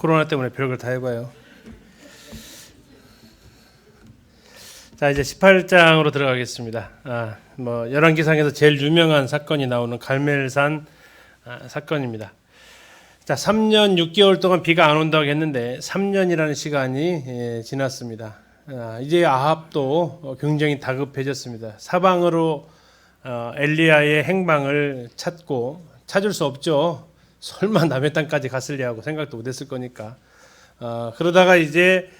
코로나 때문에 별걸 다 해봐요. 자, 이제 18장으로 들어가겠습니다. 열왕기상에서 제일 유명한 사건이 나오는 갈멜산 사건입니다. 자, 3년 6개월 동안 비가 안 온다고 했는데 3년이라는 시간이 지났습니다. 이제 아합도 굉장히 다급해졌습니다. 사방으로 엘리야의 행방을 찾을 수 없죠. 설마 남의 땅까지 갔을려 하고 생각도 못했을 거니까. 그러다가 이제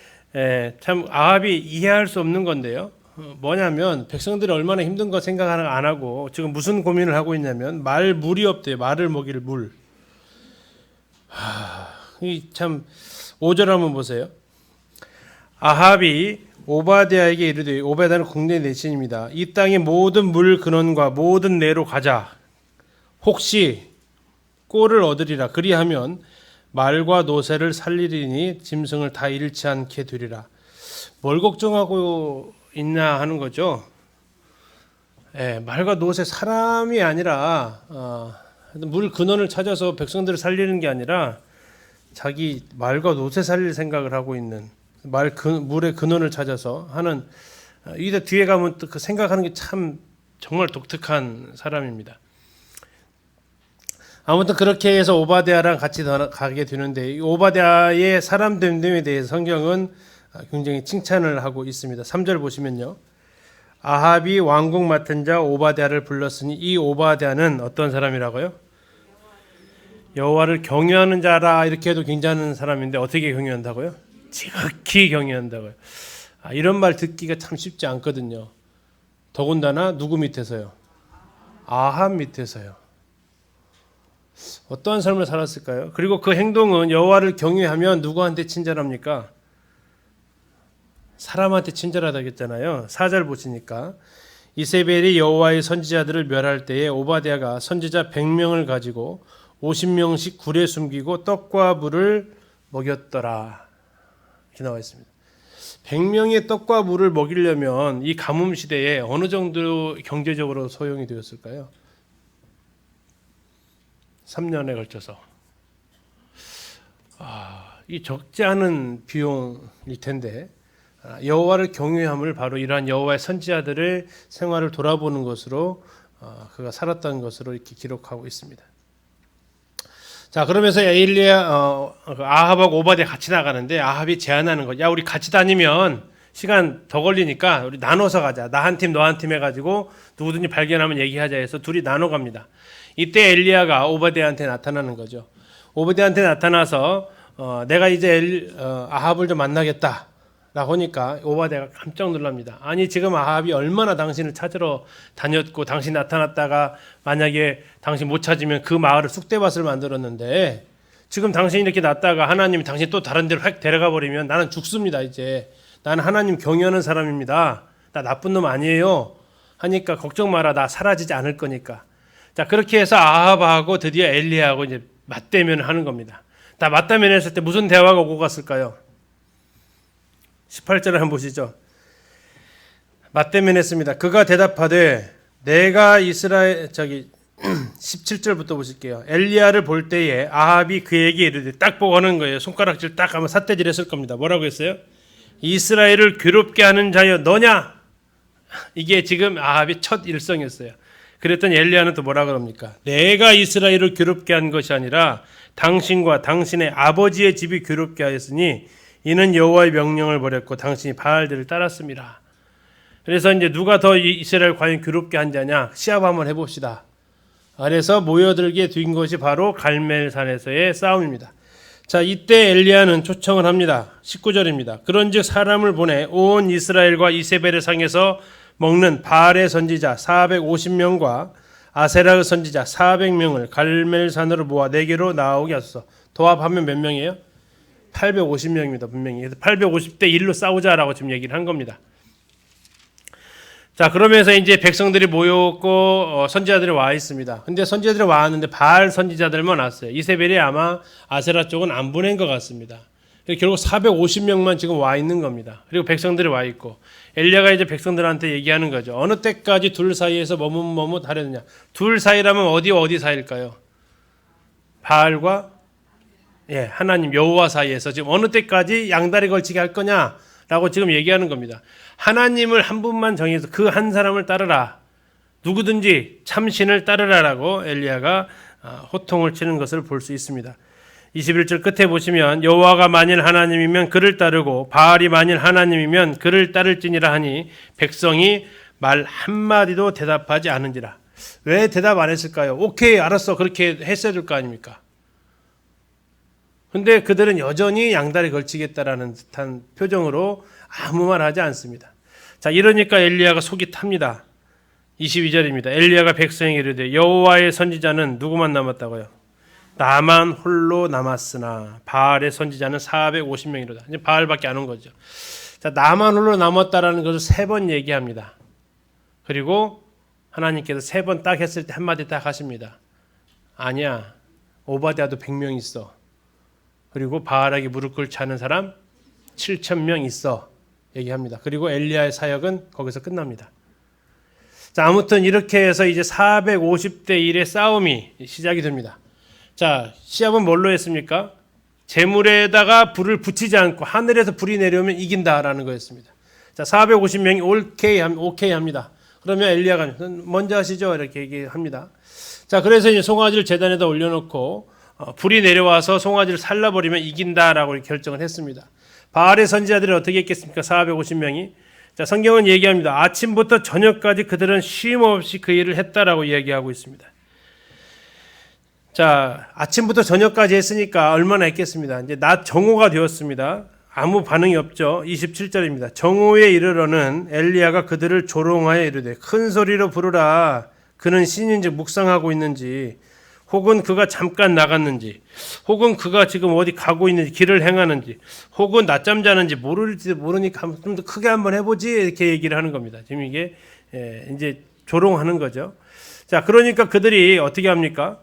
참 아합이 이해할 수 없는 건데요. 뭐냐면 백성들이 얼마나 힘든 거 생각 안 하고 지금 무슨 고민을 하고 있냐면 물이 없대요. 말을 먹일 물. 참 5절 한번 보세요. 아합이 오바댜에게 이르되, 오바댜는 국내 내신입니다. 이 땅의 모든 물 근원과 모든 내로 가자. 혹시 꼴을 얻으리라. 그리하면 말과 노새를 살리리니 짐승을 다 잃지 않게 되리라. 뭘 걱정하고 있나 하는 거죠. 말과 노새, 사람이 아니라 물 근원을 찾아서 백성들을 살리는 게 아니라 자기 말과 노새 살릴 생각을 하고 있는, 물의 근원을 찾아서 하는, 이게 뒤에 가면 또 그 생각하는 게 참 정말 독특한 사람입니다. 아무튼 그렇게 해서 오바댜랑 같이 가게 되는데, 이 오바댜의 사람됨에 대해서 성경은 굉장히 칭찬을 하고 있습니다. 3절 보시면요, 아합이 왕국 맡은 자 오바댜를 불렀으니 이 오바댜는 어떤 사람이라고요? 여호와를 경외하는 자라. 이렇게 해도 괜찮은 사람인데 어떻게 경외한다고요? 지극히 경외한다고요. 이런 말 듣기가 참 쉽지 않거든요. 더군다나 누구 밑에서요? 아합 밑에서요. 어떠한 삶을 살았을까요? 그리고 그 행동은, 여호와를 경외하면 누구한테 친절합니까? 사람한테 친절하다겠잖아요. 4절 보시니까 이세벨이 여호와의 선지자들을 멸할 때에 오바댜가 선지자 100명을 가지고 50명씩 굴에 숨기고 떡과 물을 먹였더라. 이렇게 나와 있습니다. 100명의 떡과 물을 먹이려면 이 가뭄 시대에 어느 정도 경제적으로 소용이 되었을까요? 3년에 걸쳐서. 이 적지 않은 비용일 텐데, 여호와를 경외함을 바로 이러한 여호와의 선지자들의 생활을 돌아보는 것으로 그가 살았던 것으로 이렇게 기록하고 있습니다. 자, 그러면서 아합하고 오바댜 같이 나가는데 아합이 제안하는 거, 야, 우리 같이 다니면 시간 더 걸리니까 우리 나눠서 가자. 나 한 팀, 너 한 팀 해가지고 누구든지 발견하면 얘기하자 해서 둘이 나눠 갑니다. 이때 엘리야가 오바댜한테 나타나는 거죠. 오바댜한테 나타나서 내가 이제 아합을 좀 만나겠다 라고 하니까 오바댜가 깜짝 놀랍니다. 아니, 지금 아합이 얼마나 당신을 찾으러 다녔고, 당신 나타났다가 만약에 당신 못 찾으면 그 마을을 쑥대밭을 만들었는데, 지금 당신이 이렇게 났다가 하나님이 당신 또 다른 데로 획 데려가 버리면 나는 죽습니다. 이제 나는 하나님 경외하는 사람입니다. 나 나쁜 놈 아니에요 하니까 걱정 마라, 나 사라지지 않을 거니까. 자, 그렇게 해서 아합하고 드디어 엘리야하고 이제 맞대면을 하는 겁니다. 다 맞대면했을 때 무슨 대화가 오고 갔을까요? 18절을 한번 보시죠. 맞대면했습니다. 그가 대답하되 내가 17절부터 보실게요. 엘리야를 볼 때에 아합이 그에게 이르되, 딱 보고 하는 거예요. 손가락질 딱 하면 삿대질 했을 겁니다. 뭐라고 했어요? 이스라엘을 괴롭게 하는 자여 너냐? 이게 지금 아합의 첫 일성이었어요. 그랬더니 엘리야는 또 뭐라 그럽니까? 내가 이스라엘을 괴롭게 한 것이 아니라 당신과 당신의 아버지의 집이 괴롭게 하였으니 이는 여호와의 명령을 버렸고 당신이 바알들을 따랐습니다. 그래서 이제 누가 더 이스라엘 과연 괴롭게 한 자냐? 시합 한번 해봅시다. 그래서 모여들게 된 것이 바로 갈멜산에서의 싸움입니다. 자, 이때 엘리야는 초청을 합니다. 19절입니다. 그런즉 사람을 보내 온 이스라엘과 이세벨의 상에서 먹는 바알의 선지자 450명과 아세라의 선지자 400명을 갈멜산으로 모아 내게로 나오게 하소서. 도합하면 몇 명이에요? 850명입니다. 분명히. 850대 1로 싸우자라고 지금 얘기를 한 겁니다. 자, 그러면서 이제 백성들이 모였고 선지자들이 와 있습니다. 근데 선지자들이 왔는데 바알 선지자들만 왔어요. 이세벨이 아마 아세라 쪽은 안 보낸 것 같습니다. 결국 450명만 지금 와 있는 겁니다. 그리고 백성들이 와 있고 엘리야가 이제 백성들한테 얘기하는 거죠. 어느 때까지 둘 사이에서 머뭇하려느냐. 둘 사이라면 어디 사이일까요? 바알과 하나님 여호와 사이에서 지금 어느 때까지 양다리 걸치게 할 거냐라고 지금 얘기하는 겁니다. 하나님을 한 분만 정해서 그 한 사람을 따르라. 누구든지 참신을 따르라라고 엘리야가 호통을 치는 것을 볼 수 있습니다. 21절 끝에 보시면 여호와가 만일 하나님이면 그를 따르고 바알이 만일 하나님이면 그를 따를지니라 하니 백성이 말 한마디도 대답하지 않은지라. 왜 대답 안 했을까요? 오케이 알았어 그렇게 했어야 될 거 아닙니까? 근데 그들은 여전히 양다리 걸치겠다라는 듯한 표정으로 아무 말 하지 않습니다. 자, 이러니까 엘리야가 속이 탑니다. 22절입니다. 엘리야가 백성에게 이르되 여호와의 선지자는 누구만 남았다고요? 나만 홀로 남았으나 바알의 선지자는 450명이로다. 이제 바알밖에 안 온 거죠. 자, 나만 홀로 남았다라는 것을 3번 얘기합니다. 그리고 하나님께서 3번 딱 했을 때 한마디 딱 하십니다. 아니야. 오바댜도 100명 있어. 그리고 바알에게 무릎 꿇지 않은 사람 7,000명 있어. 얘기합니다. 그리고 엘리야의 사역은 거기서 끝납니다. 자, 아무튼 이렇게 해서 이제 450대 1의 싸움이 시작이 됩니다. 자, 시합은 뭘로 했습니까? 재물에다가 불을 붙이지 않고 하늘에서 불이 내려오면 이긴다라는 거였습니다. 자, 450명이 오케이 합니다. 그러면 엘리야가 먼저 하시죠 이렇게 얘기합니다. 자, 그래서 이제 송아지를 제단에다 올려놓고 불이 내려와서 송아지를 살라버리면 이긴다라고 결정을 했습니다. 바알의 선지자들이 어떻게 했겠습니까? 450명이. 자, 성경은 얘기합니다. 아침부터 저녁까지 그들은 쉼 없이 그 일을 했다라고 이야기하고 있습니다. 자, 아침부터 저녁까지 했으니까 얼마나 했겠습니다. 이제 낮 정오가 되었습니다. 아무 반응이 없죠. 27절입니다. 정오에 이르러는 엘리야가 그들을 조롱하여 이르되 큰 소리로 부르라. 그는 신인지 묵상하고 있는지 혹은 그가 잠깐 나갔는지 혹은 그가 지금 어디 가고 있는지 길을 행하는지 혹은 낮잠 자는지 모르니까 좀 더 크게 한번 해보지 이렇게 얘기를 하는 겁니다. 지금 이게 이제 조롱하는 거죠. 자, 그러니까 그들이 어떻게 합니까?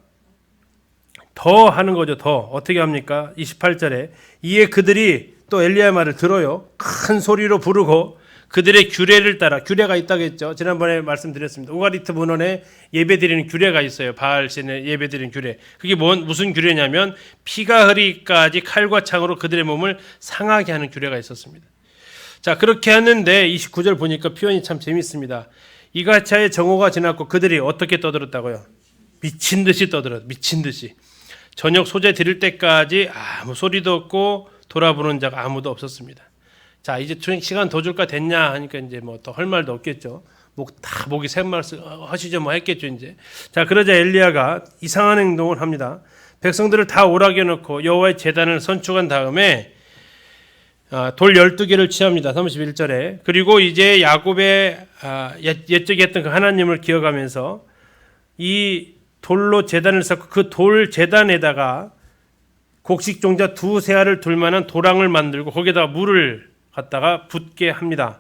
더 하는 거죠. 더 어떻게 합니까? 28절에 이에 그들이 또 엘리야의 말을 들어요. 큰 소리로 부르고 그들의 규례를 따라, 규례가 있다겠죠. 지난번에 말씀드렸습니다. 우가리트 문헌에 예배드리는 규례가 있어요. 바알 신에 예배드리는 규례. 그게 무슨 규례냐면 피가 흐리기까지 칼과 창으로 그들의 몸을 상하게 하는 규례가 있었습니다. 자, 그렇게 했는데 29절 보니까 표현이 참 재밌습니다. 이가차의 정오가 지났고 그들이 어떻게 떠들었다고요? 미친 듯이 떠들었어요. 미친 듯이. 저녁 소재 드릴 때까지 아무 소리도 없고 돌아보는 자가 아무도 없었습니다. 자, 이제 시간 더 줄까 됐냐 하니까 이제 뭐 더 할 말도 없겠죠. 목이 샘말 하시죠 뭐 했겠죠 이제. 자, 그러자 엘리야가 이상한 행동을 합니다. 백성들을 다 오라게 놓고 여호와의 제단을 선축한 다음에 돌 12개를 취합니다. 31절에. 그리고 이제 야곱의 옛적에 했던 그 하나님을 기억하면서 이 돌로 제단을 쌓고 그 돌 제단에다가 곡식 종자 2세알을 둘 만한 도랑을 만들고 거기에다가 물을 갖다가 붓게 합니다.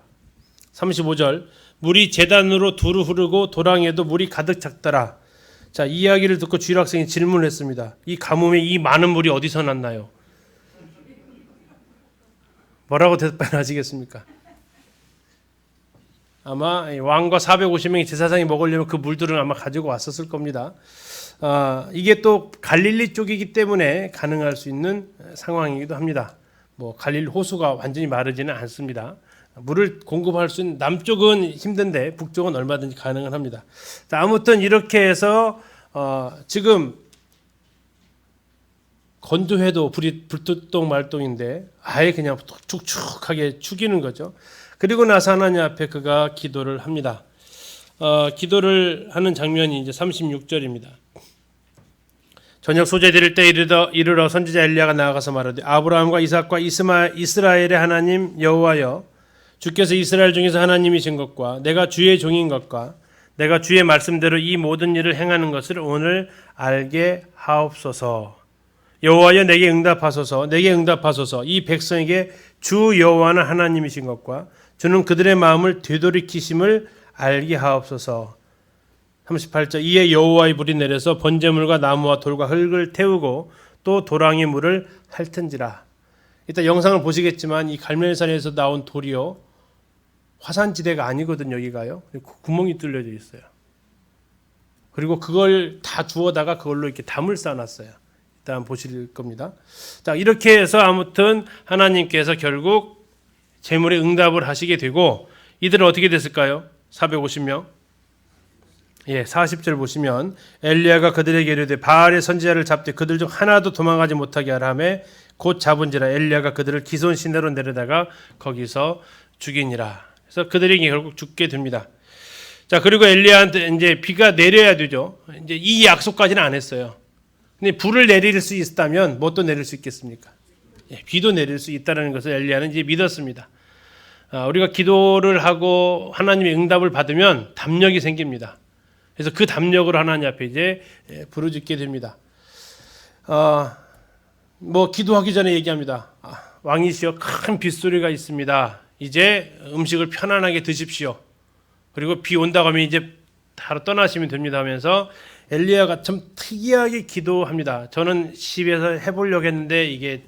35절 물이 제단으로 두루 흐르고 도랑에도 물이 가득 찼더라. 자, 이 이야기를 듣고 주일 학생이 질문을 했습니다. 이 가뭄에 이 많은 물이 어디서 났나요? 뭐라고 대답하시겠습니까? 아마 왕과 450명이 제사장이 먹으려면 그 물들은 아마 가지고 왔었을 겁니다. 이게 또 갈릴리 쪽이기 때문에 가능할 수 있는 상황이기도 합니다. 뭐 갈릴리 호수가 완전히 마르지는 않습니다. 물을 공급할 수 있는 남쪽은 힘든데 북쪽은 얼마든지 가능은 합니다. 자, 아무튼 이렇게 해서 지금 건조해도 불이 불뚝동 말똥인데 아예 그냥 축축하게 죽이는 거죠. 그리고 나서 하나님 앞에 그가 기도를 합니다. 기도를 하는 장면이 이제 36절입니다. 저녁 소재 드릴 때 이르러 선지자 엘리야가 나아가서 말하되 아브라함과 이삭과 이스라엘의 하나님 여호와여 주께서 이스라엘 중에서 하나님이신 것과 내가 주의 종인 것과 내가 주의 말씀대로 이 모든 일을 행하는 것을 오늘 알게 하옵소서. 여호와여 내게 응답하소서. 이 백성에게 주 여호와는 하나님이신 것과 주는 그들의 마음을 되돌이키심을 알게 하옵소서. 38절 이에 여호와의 불이 내려서 번제물과 나무와 돌과 흙을 태우고 또 도랑의 물을 핥은지라. 이따 영상을 보시겠지만 이 갈멜산에서 나온 돌이요 화산지대가 아니거든. 여기가요 구멍이 뚫려져 있어요. 그리고 그걸 다 주워다가 그걸로 이렇게 담을 쌓아놨어요. 일단 보실 겁니다. 자, 이렇게 해서 아무튼 하나님께서 결국 제물의 응답을 하시게 되고 이들은 어떻게 됐을까요? 450명. 예, 40절 보시면 엘리야가 그들에게 이르되 바알의 선지자를 잡되 그들 중 하나도 도망가지 못하게 하라 하며 곧 잡은지라 엘리야가 그들을 기손 시내로 내려다가 거기서 죽이니라. 그래서 그들이 결국 죽게 됩니다. 자, 그리고 엘리야한테 이제 비가 내려야 되죠. 이제 이 약속까지는 안 했어요. 근데 불을 내릴 수 있다면 뭣도 내릴 수 있겠습니까? 예, 비도 내릴 수 있다는 것을 엘리야는 이제 믿었습니다. 우리가 기도를 하고 하나님의 응답을 받으면 담력이 생깁니다. 그래서 그 담력으로 하나님 앞에 이제 부르짖게 됩니다. 뭐 기도하기 전에 얘기합니다. 왕이시여 큰 빗소리가 있습니다. 이제 음식을 편안하게 드십시오. 그리고 비 온다고 하면 이제 바로 떠나시면 됩니다 하면서 엘리야가 좀 특이하게 기도합니다. 저는 집에서 해보려고 했는데 이게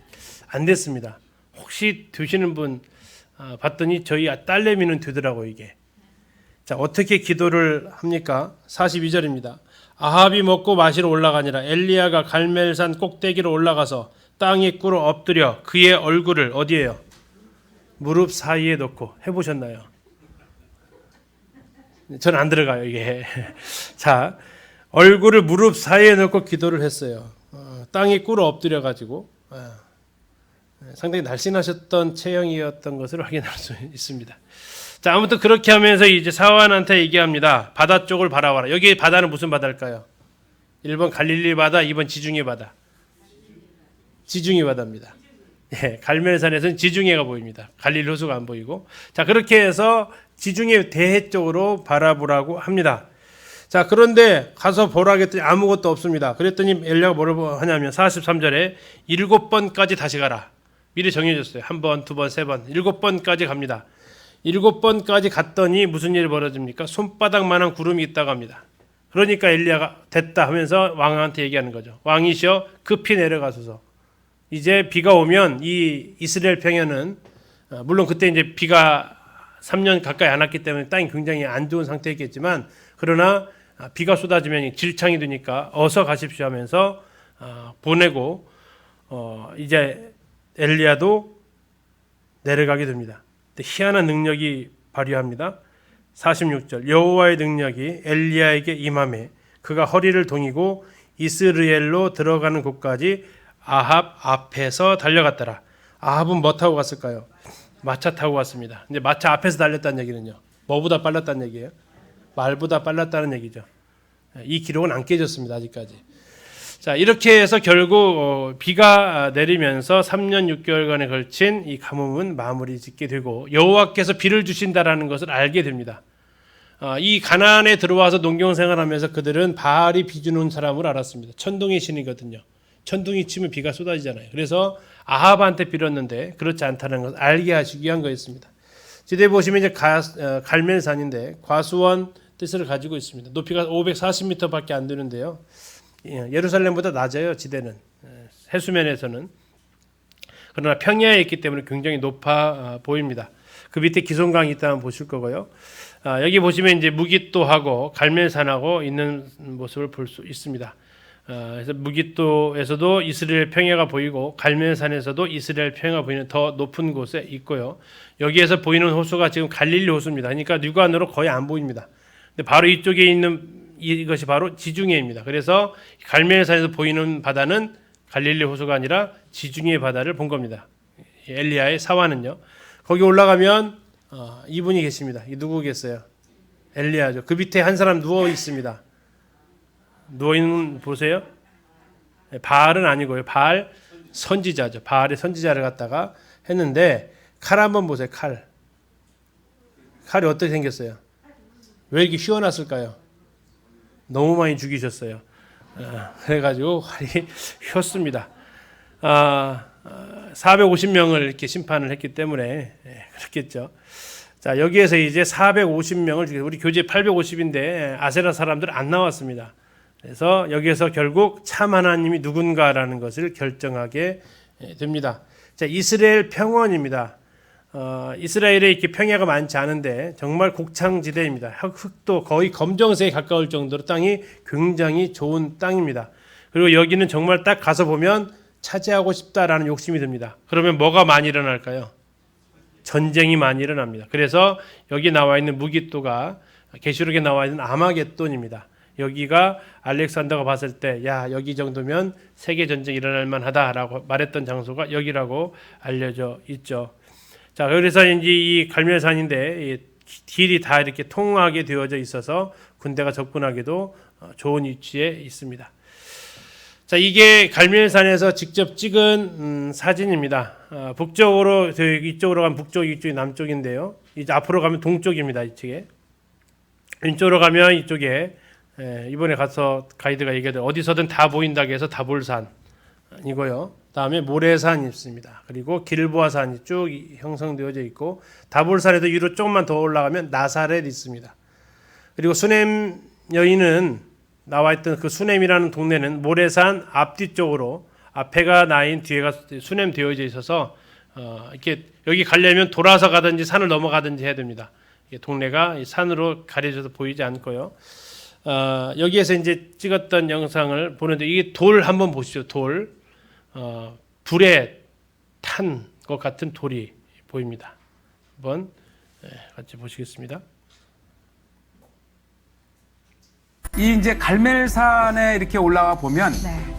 안 됐습니다. 혹시 되시는 분 봤더니 저희 딸내미는 되더라고요 이게. 자, 어떻게 기도를 합니까? 42절입니다. 아합이 먹고 마시러 올라가니라 엘리야가 갈멜산 꼭대기로 올라가서 땅에 꿇어 엎드려 그의 얼굴을 어디에요? 무릎 사이에 놓고. 해보셨나요? 저는 안 들어가요 이게. 자, 얼굴을 무릎 사이에 놓고 기도를 했어요. 땅에 꿇어 엎드려 가지고 상당히 날씬하셨던 체형이었던 것을 확인할 수 있습니다. 자, 아무튼 그렇게 하면서 이제 사환한테 얘기합니다. 바다 쪽을 바라봐라. 여기 바다는 무슨 바다일까요? 1번 갈릴리 바다, 2번 지중해 바다. 지중해 바다입니다. 예, 갈멜산에서는 지중해가 보입니다. 갈릴리 호수가 안 보이고. 자, 그렇게 해서 지중해 대해 쪽으로 바라보라고 합니다. 자, 그런데 가서 보라 했더니 아무것도 없습니다. 그랬더니 엘리야가 뭐라고 하냐면 43절에 7번까지 다시 가라. 미리 정해졌어요. 1번, 2번, 3번, 7번까지 갑니다. 7번까지 갔더니 무슨 일이 벌어집니까? 손바닥만한 구름이 있다고 합니다. 그러니까 엘리야가 됐다 하면서 왕한테 얘기하는 거죠. 왕이시여 급히 내려가소서. 이제 비가 오면 이 이스라엘 평야는 물론 그때 이제 비가 3년 가까이 안 왔기 때문에 땅이 굉장히 안 좋은 상태였겠지만 그러나 비가 쏟아지면 질창이 되니까 어서 가십시오 하면서 보내고 이제 엘리야도 내려가게 됩니다. 희한한 능력이 발휘합니다. 46절 여호와의 능력이 엘리야에게 임하매 그가 허리를 동이고 이스라엘로 들어가는 곳까지 아합 앞에서 달려갔더라. 아합은 뭐 타고 갔을까요? 마차 타고 갔습니다. 이제 마차 앞에서 달렸다는 얘기는요. 뭐보다 빨랐다는 얘기예요? 말보다 빨랐다는 얘기죠. 이 기록은 안 깨졌습니다. 아직까지. 자, 이렇게 해서 결국 비가 내리면서 3년 6개월간에 걸친 이 가뭄은 마무리 짓게 되고 여호와께서 비를 주신다라는 것을 알게 됩니다. 이 가나안에 들어와서 농경생활하면서 그들은 바알이 비 주는 사람을 알았습니다. 천둥의 신이거든요. 천둥이 치면 비가 쏟아지잖아요. 그래서 아합한테 빌었는데 그렇지 않다는 것을 알게 하시기 위한 거였습니다. 지도에 보시면 이제 갈멜산인데 과수원 뜻을 가지고 있습니다. 높이가 540m밖에 안 되는데요. 예루살렘보다 낮아요. 지대는 해수면에서는. 그러나 평야에 있기 때문에 굉장히 높아 보입니다. 그 밑에 기슭강이 있다면 보실 거고요. 여기 보시면 이제 무깃도하고 갈멜산하고 있는 모습을 볼 수 있습니다. 그래서 무깃도에서도 이스라엘 평야가 보이고 갈멜산에서도 이스라엘 평야가 보이는 더 높은 곳에 있고요. 여기에서 보이는 호수가 지금 갈릴리 호수입니다. 그러니까 육안으로 거의 안 보입니다. 근데 바로 이쪽에 있는 이것이 바로 지중해입니다. 그래서 갈멜산에서 보이는 바다는 갈릴리 호수가 아니라 지중해 바다를 본 겁니다. 엘리야의 사화는요. 거기 올라가면 이분이 계십니다. 이 누구겠어요? 엘리야죠. 그 밑에 한 사람 누워 있습니다. 누워 있는 보세요. 바알은 아니고요. 바알 선지자죠. 바알의 선지자를 갖다가 했는데 칼 한번 보세요. 칼. 칼이 어떻게 생겼어요? 왜 이렇게 휘어놨을까요? 너무 많이 죽이셨어요. 그래가지고 활이 휘었습니다. 450명을 이렇게 심판을 했기 때문에 그렇겠죠. 자, 여기에서 이제 450명을 죽였어요. 우리 교재 850인데 아세라 사람들 안 나왔습니다. 그래서 여기에서 결국 참 하나님이 누군가라는 것을 결정하게 됩니다. 자, 이스라엘 평원입니다. 이스라엘에 이렇게 평야가 많지 않은데 정말 곡창지대입니다. 흙도 거의 검정색에 가까울 정도로 땅이 굉장히 좋은 땅입니다. 그리고 여기는 정말 딱 가서 보면 차지하고 싶다라는 욕심이 듭니다. 그러면 뭐가 많이 일어날까요? 전쟁이 많이 일어납니다. 그래서 여기 나와 있는 무기토가 계시록에 나와 있는 아마겟돈입니다. 여기가 알렉산더가 봤을 때 야 여기 정도면 세계 전쟁이 일어날 만하다라고 말했던 장소가 여기라고 알려져 있죠. 자, 그래서 이제 이 갈멜산인데 이 길이 다 이렇게 통하게 되어져 있어서 군대가 접근하기도 좋은 위치에 있습니다. 자, 이게 갈멜산에서 직접 찍은 사진입니다. 북쪽으로 이쪽으로 가면 북쪽, 이쪽이 남쪽인데요. 이제 앞으로 가면 동쪽입니다. 이쪽에. 왼쪽으로 가면 이쪽에 이번에 가서 가이드가 얘기하던 어디서든 다 보인다고 해서 다볼산이고요. 다음에 모래산이 있습니다. 그리고 길보아산이 쭉 형성되어져 있고 다볼산에도 위로 조금만 더 올라가면 나사렛이 있습니다. 그리고 수넴 여인은 나와 있던 그 수넴이라는 동네는 모래산 앞뒤쪽으로 앞에가 나인 뒤에가 수넴 되어져 있어서 이렇게 여기 가려면 돌아서 가든지 산을 넘어가든지 해야 됩니다. 동네가 산으로 가려져서 보이지 않고요. 여기에서 이제 찍었던 영상을 보는데 이게 돌 한번 보시죠. 돌 불에 탄 것 같은 돌이 보입니다. 한번 같이 보시겠습니다. 이 이제 갈멜산에 이렇게 올라가 보면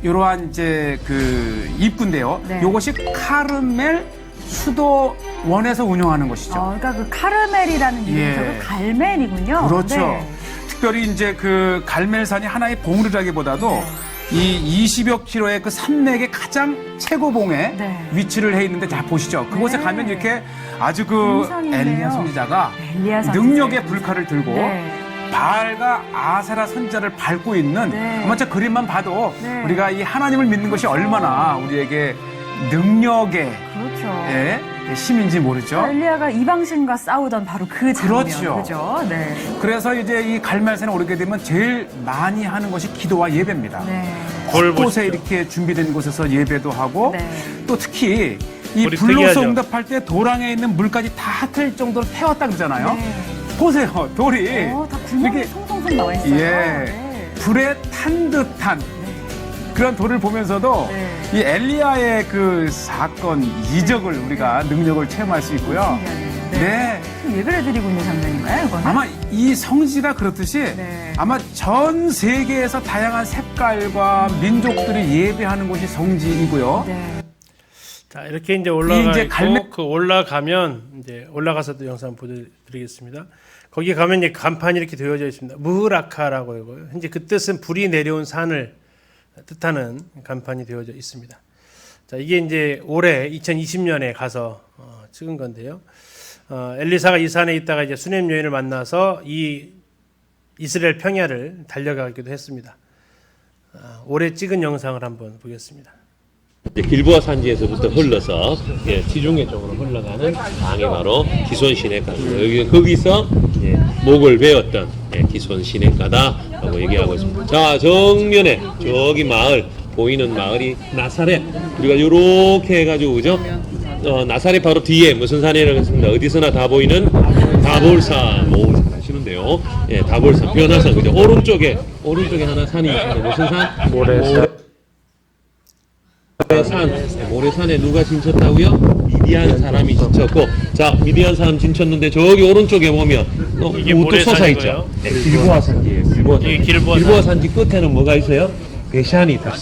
이러한 이제 그 입구인데요. 이것이 카르멜 수도원에서 운영하는 것이죠. 그러니까 그 카르멜이라는 이름에서 그 갈멜이군요. 그렇죠. 특별히 이제 그 갈멜산이 하나의 봉우리라기보다도 이 20여 킬로의 그 산맥의 가장 최고봉에 위치를 해 있는데 자 보시죠. 그곳에 가면 이렇게 아주 그 엘리야 선지자가 능력의 불칼을 들고 바알과 아세라 선지자를 밟고 있는 아마 저 그림만 봐도 우리가 이 하나님을 믿는 것이 얼마나 우리에게 능력의 힘인지 모르죠. 엘리야가 이방신과 싸우던 바로 그 장면. 그렇죠. 그래서 이제 이 갈멜산에 오르게 되면 제일 많이 하는 것이 기도와 예배입니다. 곳곳에 이렇게 준비된 곳에서 예배도 하고 또 특히 이 불로서 응답할 때 도랑에 있는 물까지 다 흩을 정도로 태웠다 그러잖아요. 보세요, 돌이 다 구멍이 송송송 나와 있어요. 불에 탄 듯한 그런 돌을 보면서도 이 엘리야의 그 사건 이적을 우리가 능력을 체험할 수 있고요. 예배를 드리고 있는 장면인가요, 이거는? 아마 이 성지가 그렇듯이 아마 전 세계에서 다양한 색깔과 민족들이 예배하는 곳이 성지이고요. 자, 이렇게 이제 올라가고 그 올라가면 이제 올라가서도 영상 보여드리겠습니다. 거기 가면 이제 간판이 이렇게 되어져 있습니다. 무라카라고 하고요. 현재 그 뜻은 불이 내려온 산을 뜻하는 간판이 되어져 있습니다. 자, 이게 이제 올해 2020년에 가서 찍은 건데요. 엘리사가 이 산에 있다가 이제 수넴 여인을 만나서 이 이스라엘 평야를 달려가기도 했습니다. 올해 찍은 영상을 한번 보겠습니다. 길보아 산지에서부터 흘러서 지중해 쪽으로 흘러가는 강이 바로 기손 시냇가입니다. 거기서 목을 베었던 기손 시냇가다라고 얘기하고 있습니다. 자, 정면에 저기 마을 보이는 마을이 나사렛. 우리가 이렇게 해가지고 그죠? 나사렛 바로 뒤에 무슨 산이라고 했습니다. 어디서나 다 보이는 다볼산. 오, 잘하시는데요. 다볼산, 변화산 그죠? 오른쪽에 하나 산이 있습니다. 무슨 산? 모래산에 누가 진쳤다고요? 미디안 사람이 진쳤고, 자, 미디안 사람 진쳤는데 저기 오른쪽에 보면 이게 우뚝 솟아 있죠. 길보아 산지예요. 길보아 산지 끝에는 뭐가 있어요? 베샨이 있다.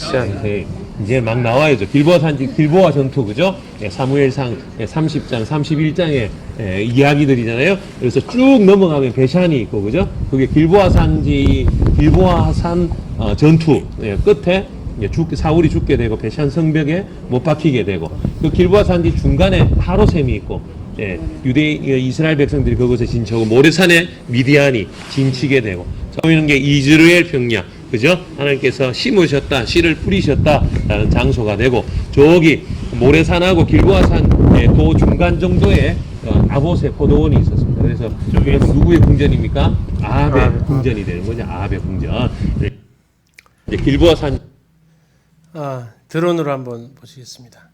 이제 막 나와야죠. 길보아 산지, 길보아 전투, 그죠? 사무엘상 30장, 31장의 이야기들이잖아요. 그래서 쭉 넘어가면 베샨이 있고, 그죠? 그게 길보아 산지, 길보아 산 전투 끝에 사울이 죽게 되고 베샨 성벽에 못 박히게 되고 그 길보아 산지 중간에 하로셈이 있고 이스라엘 백성들이 그곳에 진치고 모래산에 미디안이 진치게 되고 보이는 게 이스라엘 평야 그죠? 하나님께서 심으셨다 씨를 뿌리셨다라는 장소가 되고 저기 모래산하고 길보아산 그 중간 정도에 아보세 포도원이 있었습니다. 그래서 저기에서 누구의 궁전입니까? 아합의 궁전이 되는 거죠. 아합의 궁전. 이제 길보아산 드론으로 한번 보시겠습니다.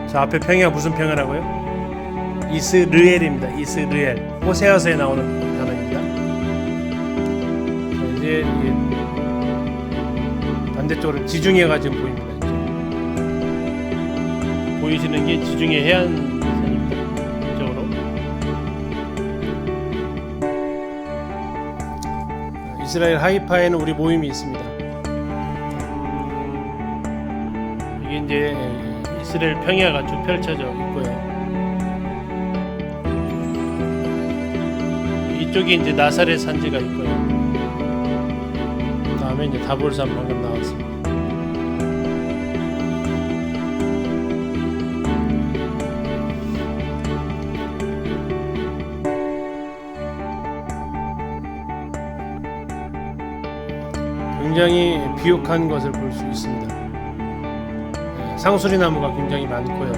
자, 앞에 평야가 무슨 평야라고요? 이스르엘입니다. 이스르엘. 호세아서에 나오는 단어입니다. 자, 이제 반대쪽으로 지중해가 지금 보입니다. 이제. 보이시는 게 지중해 해안선입니다. 이쪽으로. 이스라엘 하이파에는 우리 모임이 있습니다. 이게 이제 이스라엘 평야가 쭉 펼쳐져 있고요. 이쪽이 이제 나사렛 산지가 있고요. 다음에 이제 다볼산 방금 나왔습니다. 굉장히 비옥한 것을 볼 수 있습니다. 상수리 나무가 굉장히 많고요.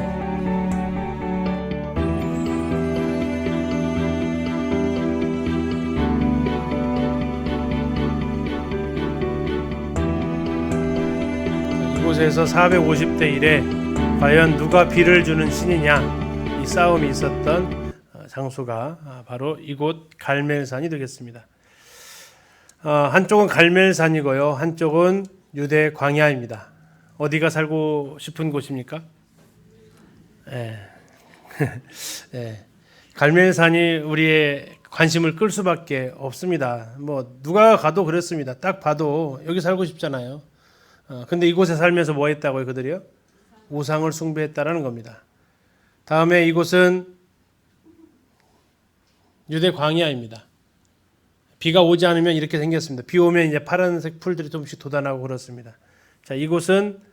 이곳에서 450대 1에 과연 누가 비를 주는 신이냐, 이 싸움이 있었던 장소가 바로 이곳 갈멜산이 되겠습니다. 한쪽은 갈멜산이고요, 한쪽은 유대 광야입니다. 어디가 살고 싶은 곳입니까? 갈멜산이 우리의 관심을 끌 수밖에 없습니다. 뭐 누가 가도 그렇습니다. 딱 봐도 여기 살고 싶잖아요. 근데 이곳에 살면서 뭐 했다고요, 그들이요? 우상을 숭배했다라는 겁니다. 다음에 이곳은 유대 광야입니다. 비가 오지 않으면 이렇게 생겼습니다. 비 오면 이제 파란색 풀들이 조금씩 돋아나고 그렇습니다. 자, 이곳은